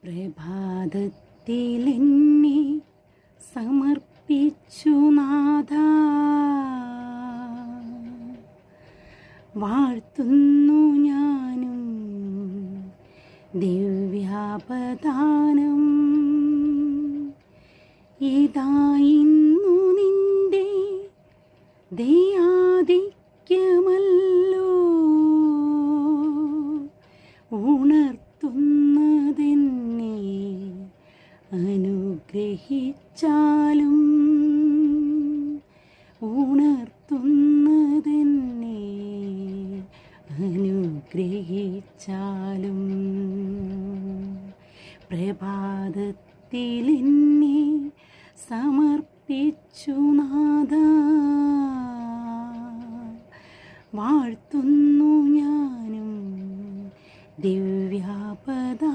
പ്രഭാതത്തിലെന്നെ സമർപ്പിച്ചു നാഥാ, വാഴ്ത്തുന്നു ഞാനും ദിവ്യാപദാനം. ഇതായിന്നു നിന്റെ ദയാധിക്യമല്ലോ ഉണർത്തുന്നതെന്നെ അനുഗ്രഹിച്ചാലും, ഉണർത്തുന്നതെന്നെ അനുഗ്രഹിച്ചാലും. പ്രഭാതത്തിലെന്നെ സമർപ്പിച്ചു നാഥാ, വാഴ്ത്തുന്നു ഞാനും ദിവ്യാപദാനം.